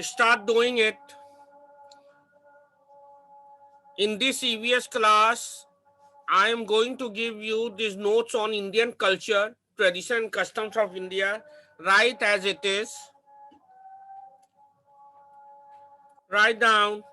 start doing it. In this EVS class, I am going to give you these notes on Indian culture, tradition and customs of India, right as it is. Write down.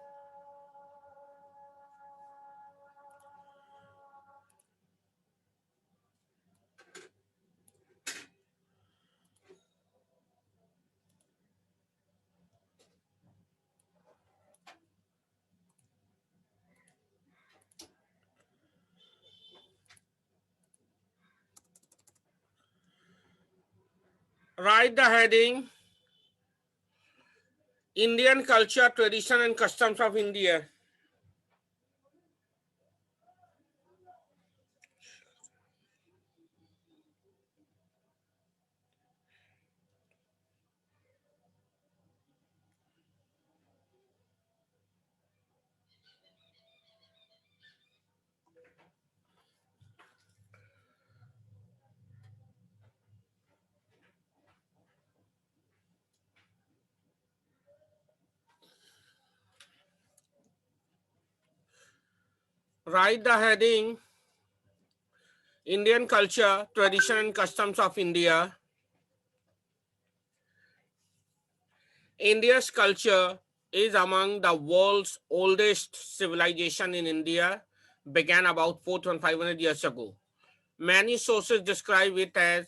Write the heading, Indian culture, tradition and customs of India. Write the heading, Indian culture, tradition and customs of India. India's culture is among the world's oldest civilization. In India began about 4,500 years ago. Many sources describe it as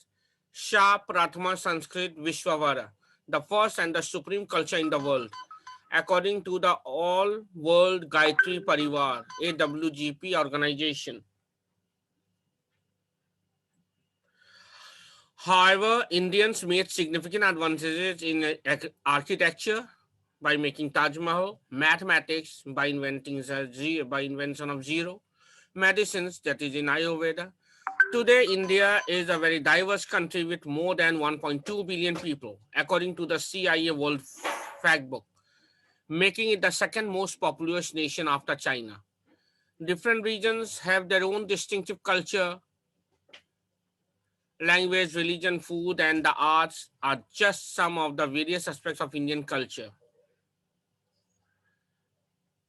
Shah Prathama Sanskrit Vishwavara, the first and the supreme culture in the world. According to the All World Gayatri Parivar, AWGP organization. However, Indians made significant advances in architecture by making Taj Mahal, mathematics by invention of zero, medicines, that is in Ayurveda. Today, India is a very diverse country with more than 1.2 billion people, according to the CIA World Factbook, making it the second most populous nation after China. Different regions have their own distinctive culture, language, religion, food, and the arts are just some of the various aspects of Indian culture.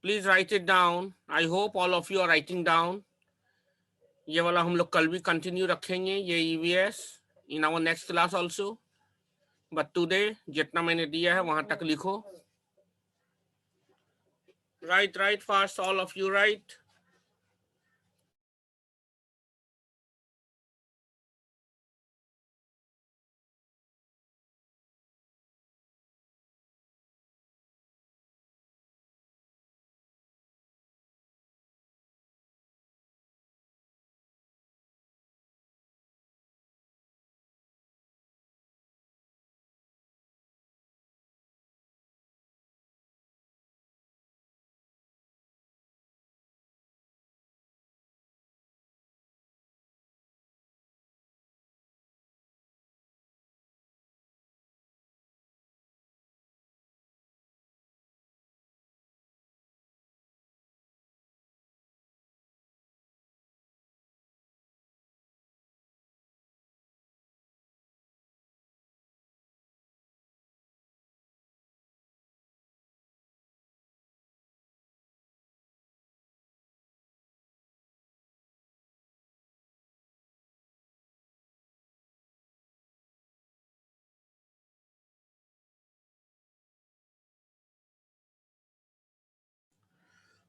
Please write it down. I hope all of you are writing down. ये वाला हम लोग कल भी continue रखेंगे ये EVS in our next class also. But today जितना मैंने दिया है वहां तक लिखो. Write fast, all of you write.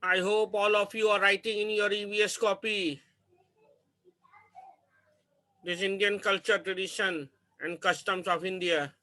I hope all of you are writing in your EVS copy. This Indian culture, tradition, and customs of India.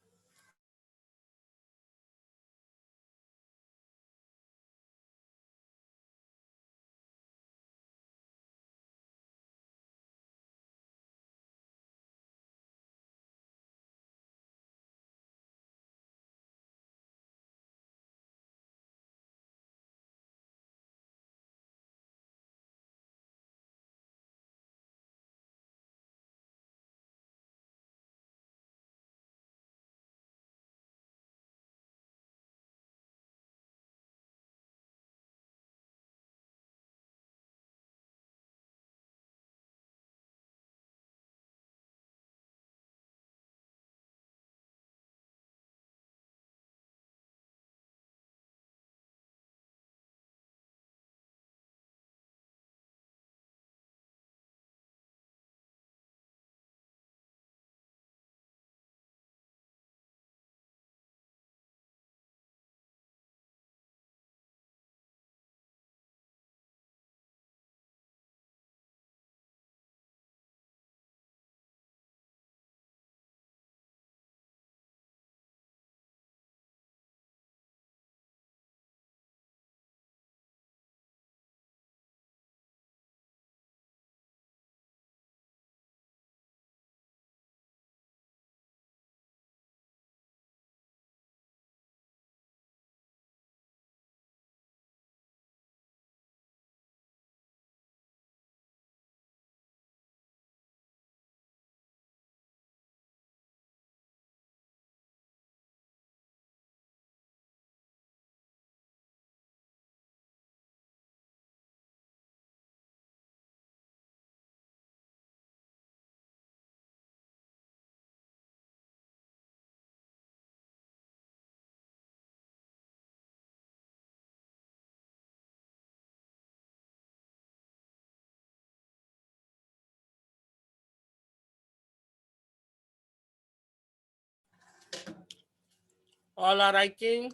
All are writing.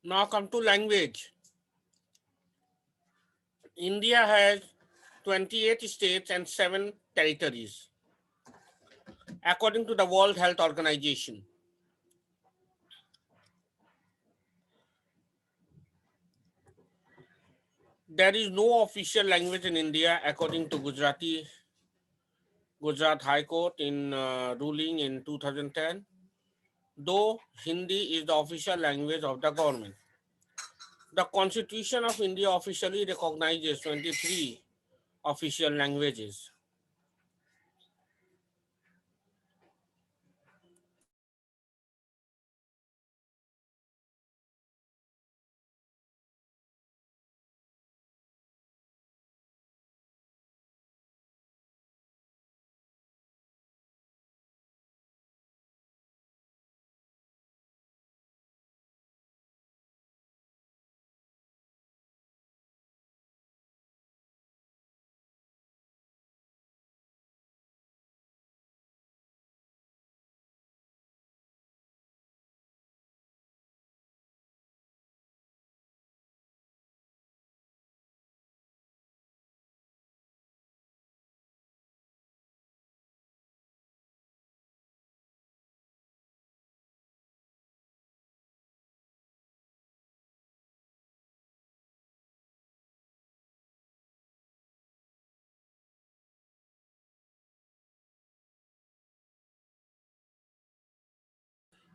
Now come to language. India has 28 states and 7 territories, according to the World Health Organization. There is no official language in India, according to Gujarat High Court in ruling in 2010, though Hindi is the official language of the government. The Constitution of India officially recognizes 23 official languages.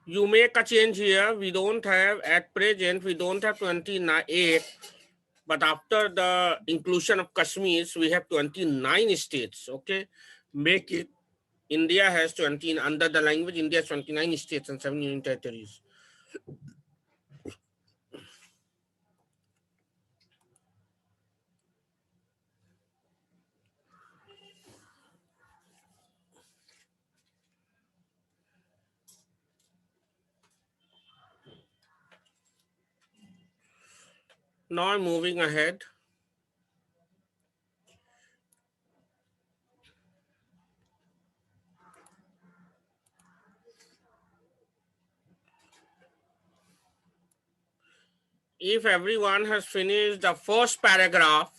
You make a change here. We don't have, at present, we don't have 28, but after the inclusion of Kashmir, we have 29 states. Okay, make it. India has 20, under the language, India has 29 states and 7 union territories. Now I'm moving ahead. If everyone has finished the first paragraph,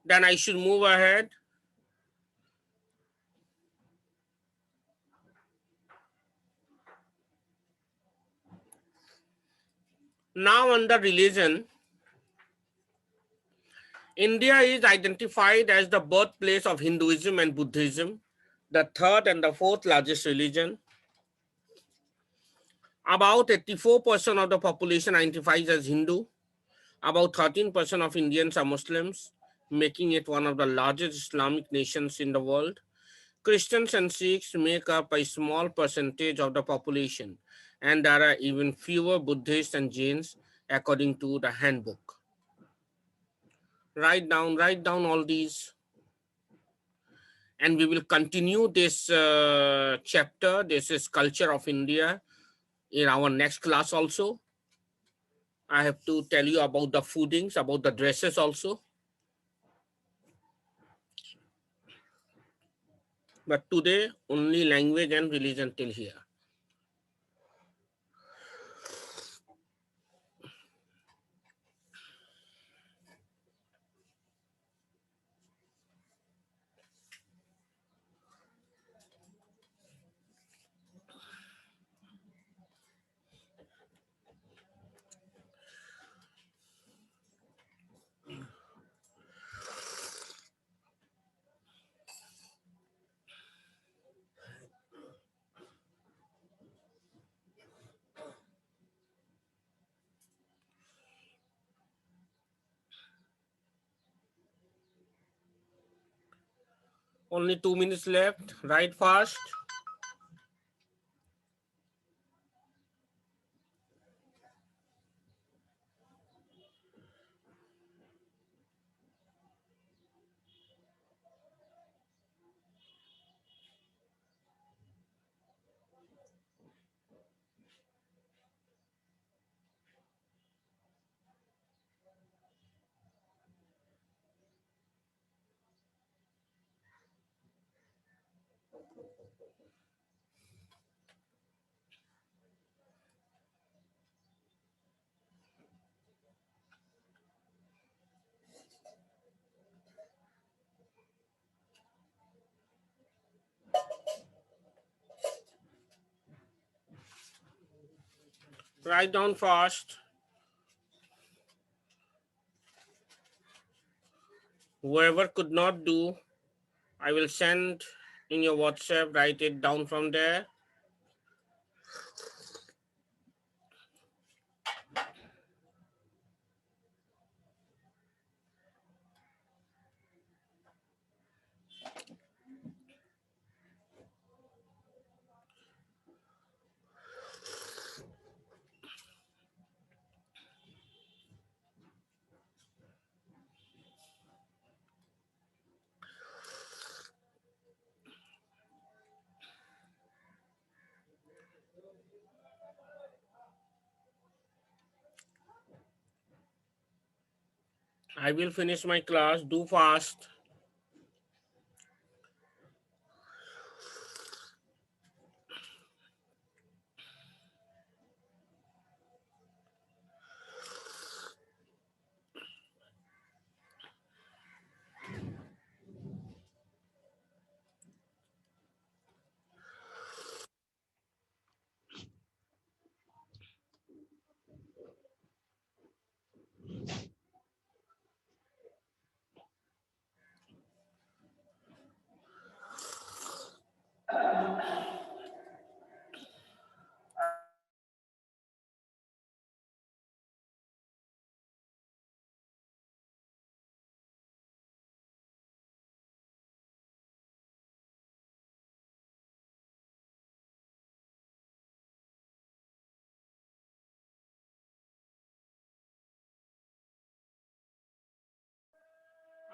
then I should move ahead. Now under religion, India is identified as the birthplace of Hinduism and Buddhism, the third and the fourth largest religion. About 84% of the population identifies as Hindu. About 13% of Indians are Muslims, making it one of the largest Islamic nations in the world. Christians and Sikhs make up a small percentage of the population, and there are even fewer Buddhists and Jains, according to the handbook. Write down all these, and we will continue this chapter. This is culture of India in our next class also. I have to tell you about the foodings, about the dresses also. But today, only language and religion till here. Only 2 minutes left. Write fast. Write down fast. Whoever could not do, I will send in your WhatsApp, write it down from there. I will finish my class, do fast.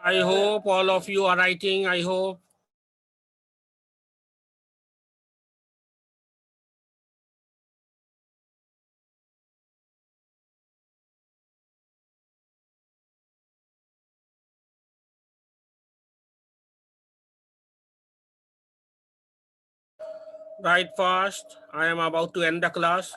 I hope all of you are writing. I hope. Write fast. I am about to end the class.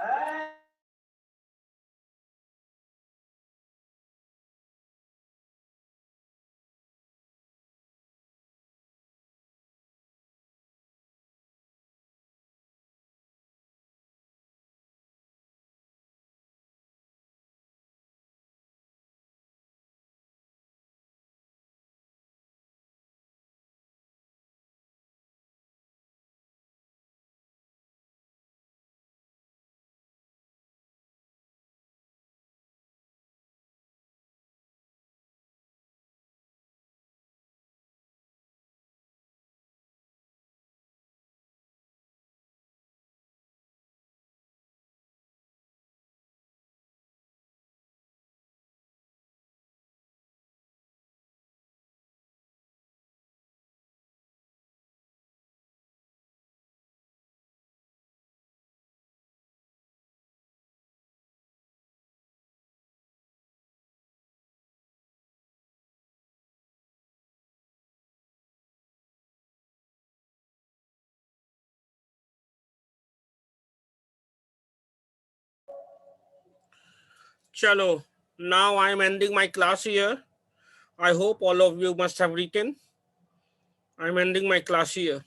Chalo. Now I am ending my class here. I hope all of you must have written. I'm ending my class here.